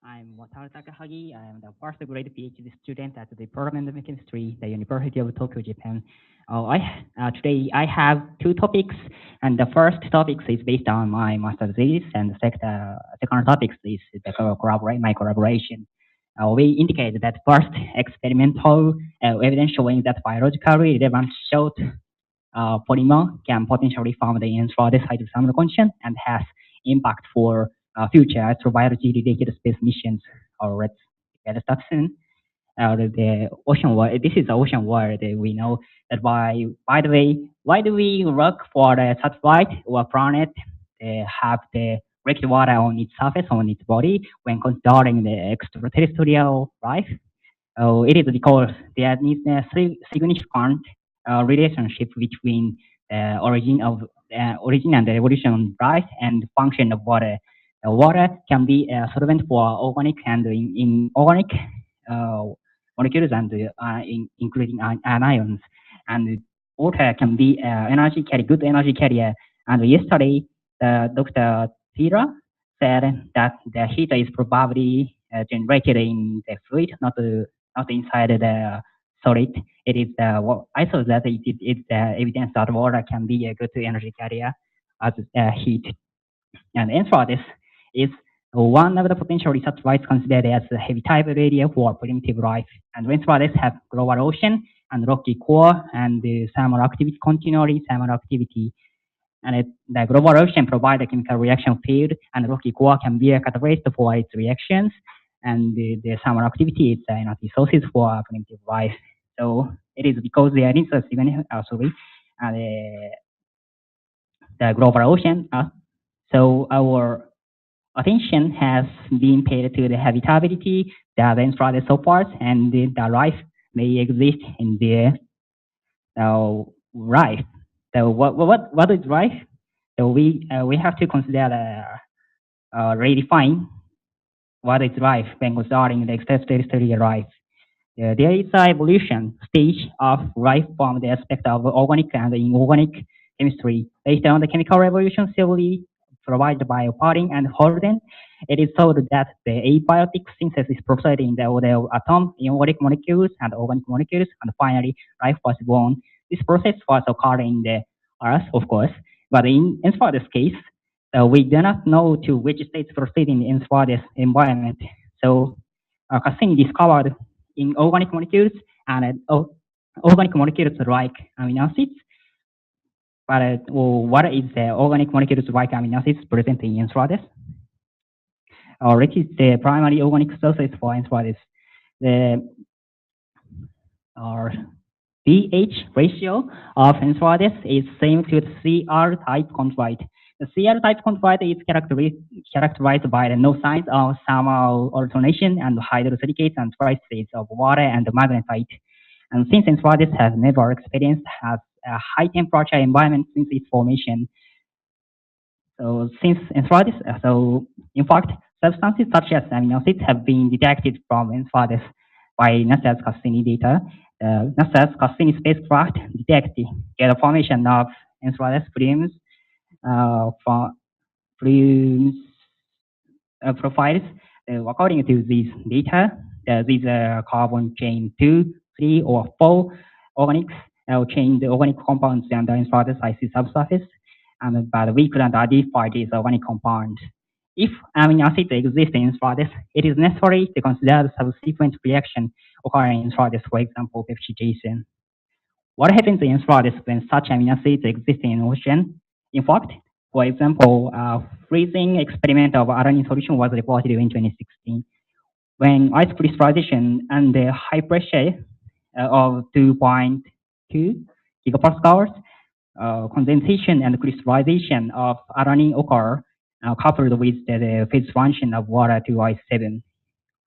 I'm Takahagi. I'm the first grade PhD student at the Department of Chemistry, the University of Tokyo, Japan. Today I have two topics, and the first topic is based on my master's thesis, and the second topic is my collaboration. We indicate that first experimental evidence showing that biologically relevant short polymer can potentially form the infrared hydrothermal condition and has impact for future astrobiology-related space missions. Or let's get started soon. The ocean world. This is the ocean world. We know that by the way, why do we look for a satellite or planet have the liquid water on its surface, on its body, when considering the extraterrestrial life? It is because there is a significant relationship between origin and evolution, right, and function of water. Water can be a solvent for organic and inorganic uh, molecules, and including anions. And water can be good energy carrier. And yesterday, Dr. Tira said that the heat is probably generated in the fluid, not inside the solid. It is I thought that it's evidence that water can be a good energy carrier as heat. And Enceladus is one of the potential research sites considered as a habitable area for primitive life. And Enceladus have global ocean and rocky core and thermal activity, continually thermal activity. And the global ocean provides a chemical reaction field, and rocky core can be a catalyst for its reactions. And the thermal activity is the energy sources for primitive life. So it is because there is a the global ocean. So our attention has been paid to the habitability, the Enceladus supports, and the life may exist in the life. So what is life? So we have to consider redefine what is life when considering the extraterrestrial life. There is an evolution stage of life from the aspect of organic and inorganic chemistry based on the chemical revolution theory provided by Paring and Holden. It is thought that the abiotic synthesis proceeding in the order of atom, inorganic molecules, and organic molecules, and finally life was born. This process was occurring in the Earth, of course, but in Enceladus case, we do not know to which states proceeding in Enceladus environment. So Cassini discovered in organic molecules and organic molecules like amino acids. But what is the organic molecules like amino acids present in Enceladus? Or it is the primary organic sources for Enceladus. The pH ratio of Enceladus is same to the CR type chondrite. The CR type chondrite is characterized by the no signs of thermal alternation and hydrosilicates and traces of water and magnetite. And since Enceladus has never experienced a high temperature environment since its formation, so since Enceladus, so in fact, substances such as amino acids have been detected from Enceladus by NASA's Cassini data. NASA's Cassini spacecraft detected the formation of Enceladus plumes profiles. According to these data, these carbon chain 2, 3, or 4 organics change the organic compounds under Enceladus icy subsurface, but we couldn't identify these organic compounds. If amino acids exist in Enceladus, it is necessary to consider the subsequent reaction occurring in Enceladus, for example, peptidation. What happens in Enceladus when such amino acids exist in ocean? In fact, for example, freezing experiment of alanine solution was reported in 2016. When ice crystallization and the high pressure of 2.2 gigapascals, condensation and crystallization of alanine occur, coupled with the phase transition of water to ice 7.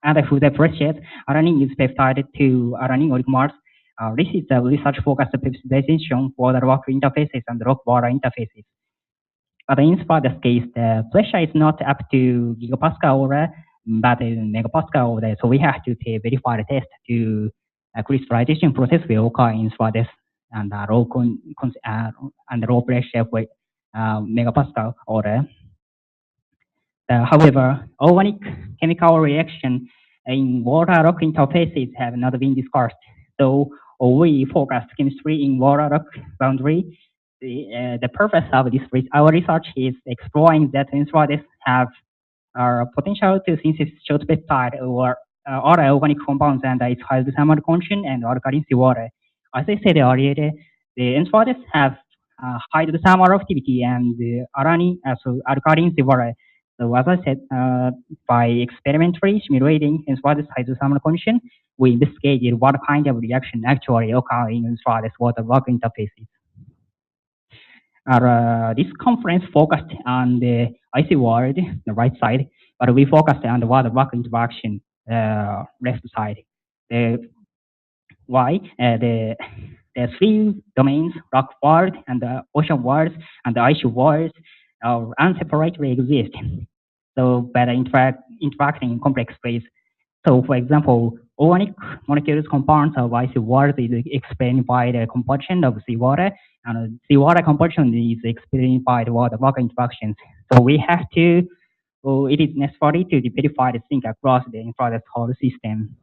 And through the process, alanine is peptide to alanine oligomers. This is the research focused peptidization for the rock interfaces and rock water interfaces. But in Enceladus case, the pressure is not up to gigapascal, but megapascal. So we have to verify the test to crystallization process will occur in Enceladus and low pressure for megapascal order. However, organic chemical reaction in water rock interfaces have not been discussed. So we focused chemistry in water rock boundary. The purpose of our research is exploring that enceladus have potential to synthesize short peptide or other organic compounds and its hydrothermal condition and alkaline seawater. As I said earlier, the enceladus have hydrothermal activity and alkaline seawater. So as I said, by experimentally simulating enceladus hydrothermal condition, we investigated what kind of reaction actually occur in enceladus water rock interfaces. This conference focused on the icy world, the right side, but we focused on the water rock interaction, left side. Why? The three domains, rock world and the ocean world and the ice world, unseparatedly exist. So by interacting in complex ways. So for example, organic molecules compounds of icy water is explained by the composition of seawater, and seawater composition is explained by the water rock interactions. So we have to, it is necessary to verify the sync across the infrared whole system.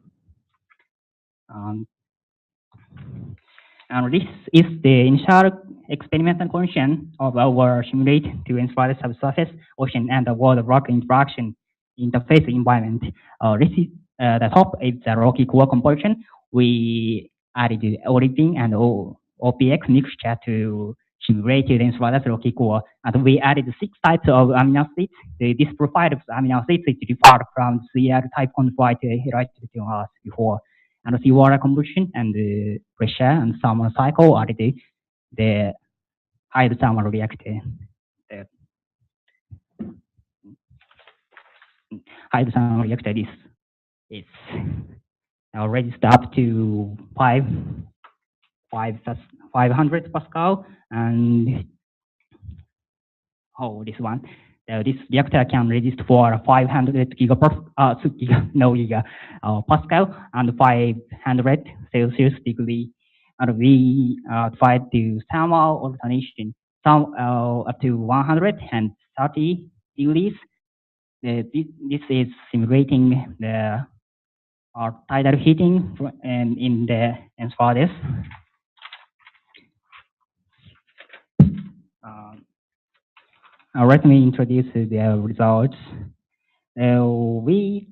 And this is the initial experimental condition of our simulate to infrared subsurface, ocean, and the water rock interaction interface environment. This is the top is the rocky core composition. We added the olivine and OPX mixture to simulate the infrared rocky core, and we added 6 types of amino acids. This profile of amino acids is different from the other type confined highlighted on Earth before. And seawater combustion and pressure and thermal cycle are the hydrothermal reactor. The hydrothermal reactor is registered up to 500 Pascal, and this one. This reactor can resist for 500 Pascal and 500 Celsius degree. And we tried to thermal alternation up to 130 degrees. This is simulating the tidal heating in the enceladus. Let me introduce the results. We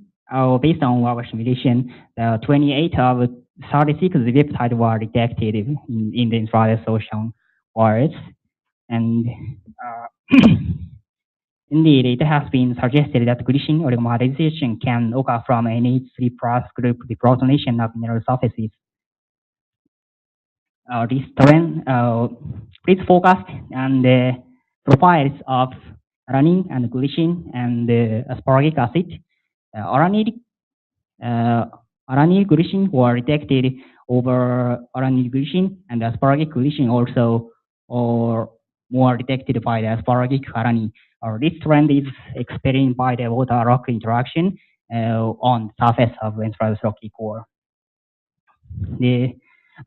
based on our simulation, 28 of 36 peptides were detected in the infrared ocean worlds, and indeed, it has been suggested that glycine oligomerization can occur from NH3 plus group deprotonation of mineral surfaces. This trend, please focus on the profiles of alanine and glycine and aspartic acid. Alanine glycine were detected over alanine glycine, and aspartic glycine also or more detected by the aspartic alanine. This trend is explained by the water rock interaction on the surface of the infrared rocky core. The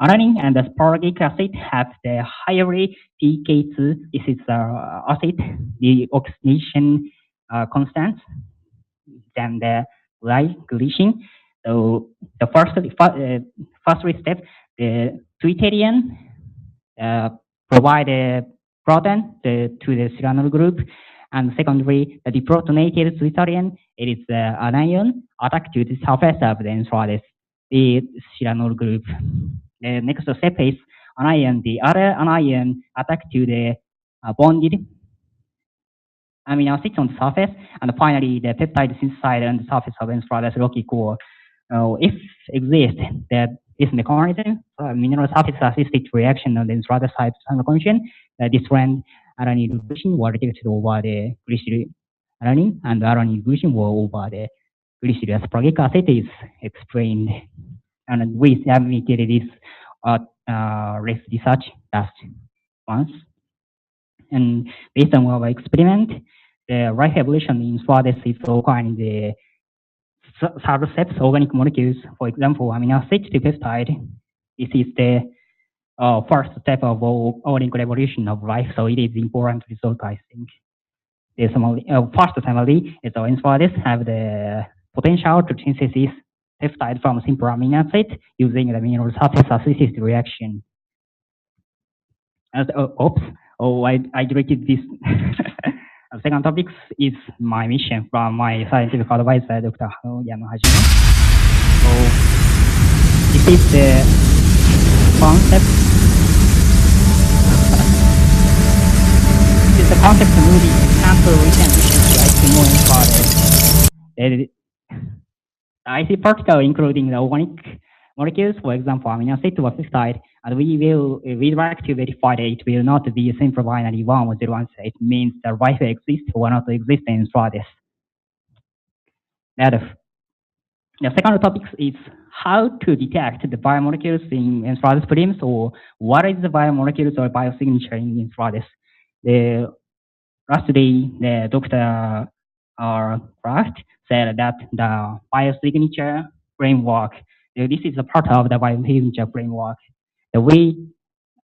alanine and aspartic acid have the higher pK2. This is acid, the oxidation constant than the glycine. So the first step, the deuterium provide a proton to the cyanosyl group, and secondly, the deprotonated deuterium, it is the anion attached to the surface of the enceladus, the cyanosyl group. The next step is anion, the other anion attached to the bonded amino acids on the surface, and finally the peptide synthesized on the surface of enceladus rocky core. If exists that this mechanism, mineral surface assisted reaction on the enceladus type condition, this trend alanine glycine were detected over the glycerol alanine, and alanine glycine were over the glycerol aspartic acid is explained. And we submitted this research last month. And based on our experiment, the right evolution in enceladus is occurring the subsurface organic molecules, for example, amino acid to peptide. This is the first step of organic revolution of life, so it is important result, I think. The first family is the Enceladus have the potential to synthesize peptide from simple amino acid using the mineral surface associated reaction. I deleted this. The second topic is my mission from my scientific advisor, Dr. Yamahajime. So this is the concept. This is the concept moving sample return efficiency I see particle including the organic molecules, for example, amino acid or peptide, and we'd like to verify that it will not be a simple binary 1 or 0 answer. It means the life exists or not exist in Enceladus. The second topic is how to detect the biomolecules in Enceladus flames, or what is the biomolecules or biosignature in Enceladus. Lastly, the Dr. Kraft said that the biosignature framework, this is a part of the biosignature framework. We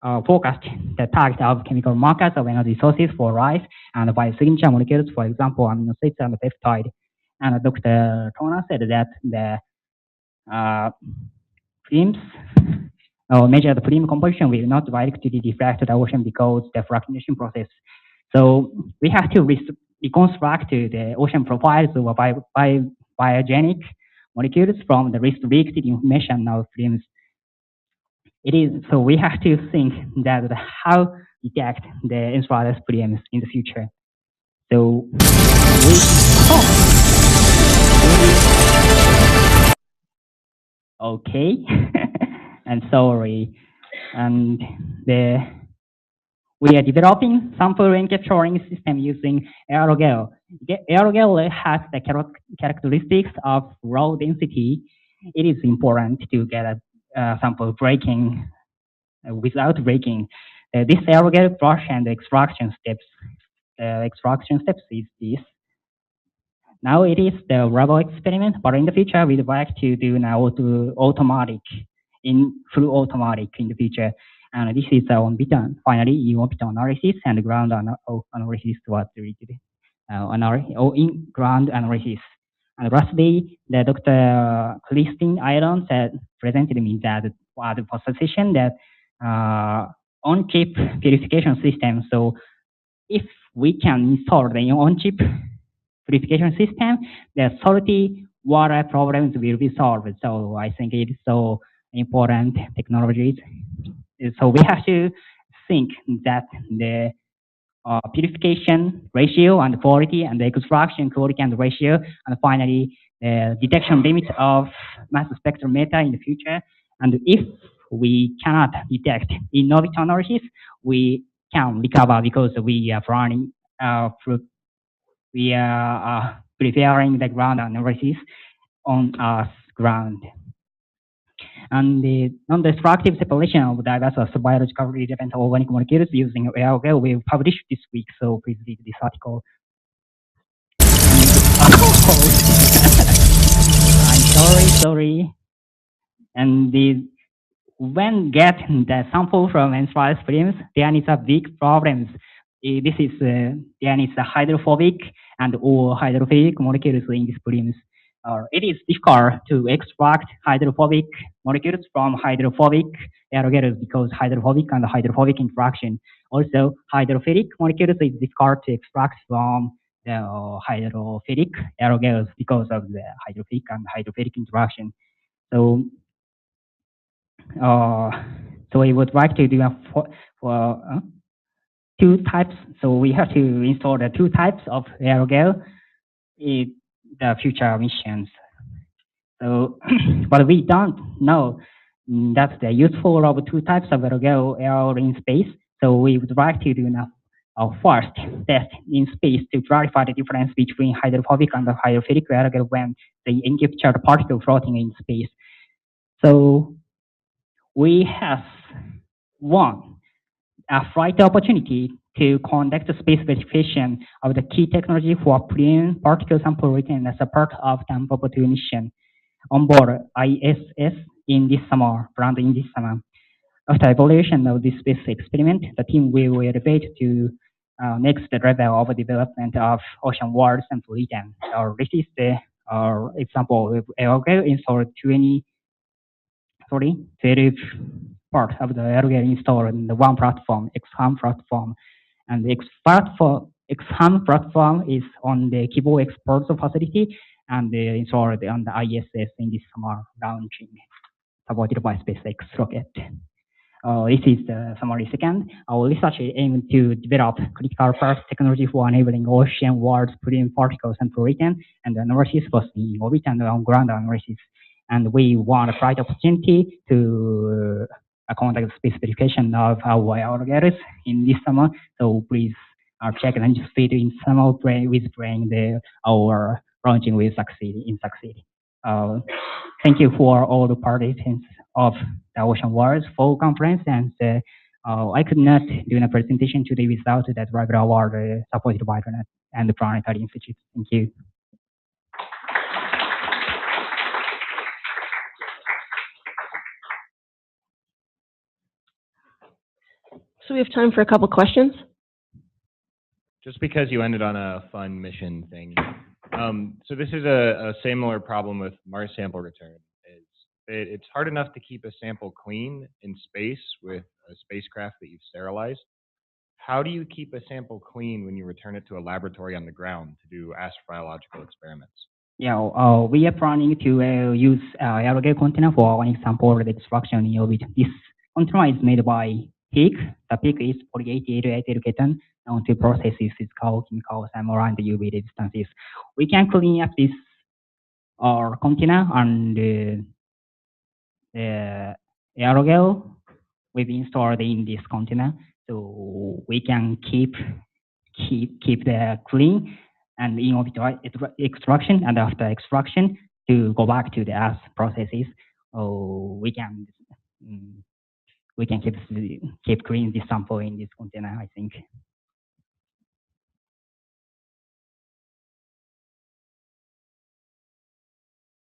focused the target of chemical markers of energy sources for life and biosignature molecules, for example, amino acids and peptide. And Dr. Toner said that the flames measure the flame composition will not directly reflect the ocean because the fractionation process. So we have to reconstruct the ocean profiles of biogenic molecules from the restricted information of flames. So we have to think that how detect the Enceladus flames in the future. So okay, and sorry, and we are developing sample encapsulating system using Aerogel. Aerogel has the characteristics of low density. It is important to get a sample breaking without breaking. This Aerogel flush and extraction steps. Extraction steps is this. Now it is the rubber experiment, but in the future we'd like to do now automatic, full automatic in the future. And this is on beta. Finally, in-orbit analysis and ground analysis was related. In ground analysis. And lastly, the Dr. Christine Iron presented me that the position that on-chip purification system. So if we can install the on-chip purification system, the salty water problems will be solved. So I think it is so important technologies. So we have to think that the purification ratio and quality and the extraction quality and ratio, and finally the detection limit of mass spectrometer in the future. And if we cannot detect in orbit analysis, we can recover because we are planning we are preparing the ground analysis on Earth's ground. And the non-destructive separation of diverse biologically relevant organic molecules using Aerogel will publish this week, so please read this article. I'm sorry. And when getting the sample from Enceladus flames, there is a big problem. This is there is a hydrophobic and or hydrophilic molecules in these flames. It is difficult to extract hydrophobic molecules from hydrophobic aerogels because hydrophobic and hydrophobic interaction. Also, hydrophilic molecules is difficult to extract from the hydrophilic aerogels because of the hydrophilic and hydrophilic interaction. So, so we would like to do two types. So we have to install the two types of aerogel in the future missions. So, but we don't know that's the useful of two types of aerogel in space. So we would like to do our first test in space to clarify the difference between hydrophobic and hydrophilic aerogel when they encapture the particle floating in space. So we have a flight opportunity to conduct a space verification of the key technology for clean particle sample return as a part of Tanpopo 2 mission on board ISS in this summer, planned in this summer. After evaluation of this space experiment, the team will elevate to next level of development of ocean walls and pollution. This is the example of Aerogel installed 12 part of the Aerogel installed in the one platform, XHAM platform. And the XHAM platform is on the Kibo export facility and installed on the ISS in this summer launching, supported by SpaceX rocket. This is the summary second. Our research aims to develop critical path technology for enabling ocean walls, polluting particles, and pollutant, and analysis both in orbit and on ground analysis. And we want a bright opportunity to conduct specification of our Aerogels in this summer. So please check and just fit in summer with our launching will succeed. Thank you for all the participants of the Ocean Wars Fall Conference, and I could not do a presentation today without that regular award supported by the and the Planetary Institute. Thank you. So we have time for a couple questions. Just because you ended on a fun mission thing. So this is a similar problem with Mars sample return. It's hard enough to keep a sample clean in space with a spacecraft that you've sterilized. How do you keep a sample clean when you return it to a laboratory on the ground to do astrobiological experiments? Yeah, we are planning to use Aerogel container for one example extraction in orbit. This container is made by PEEK. The PEEK is polyethylene ketone to processes physical, chemical, thermal, and UV resistances. We can clean up this container and the Aerogel will be installed in this container, so we can keep the clean and in orbit extraction, and after extraction to go back to the earth processes. We can keep clean this sample in this container, I think.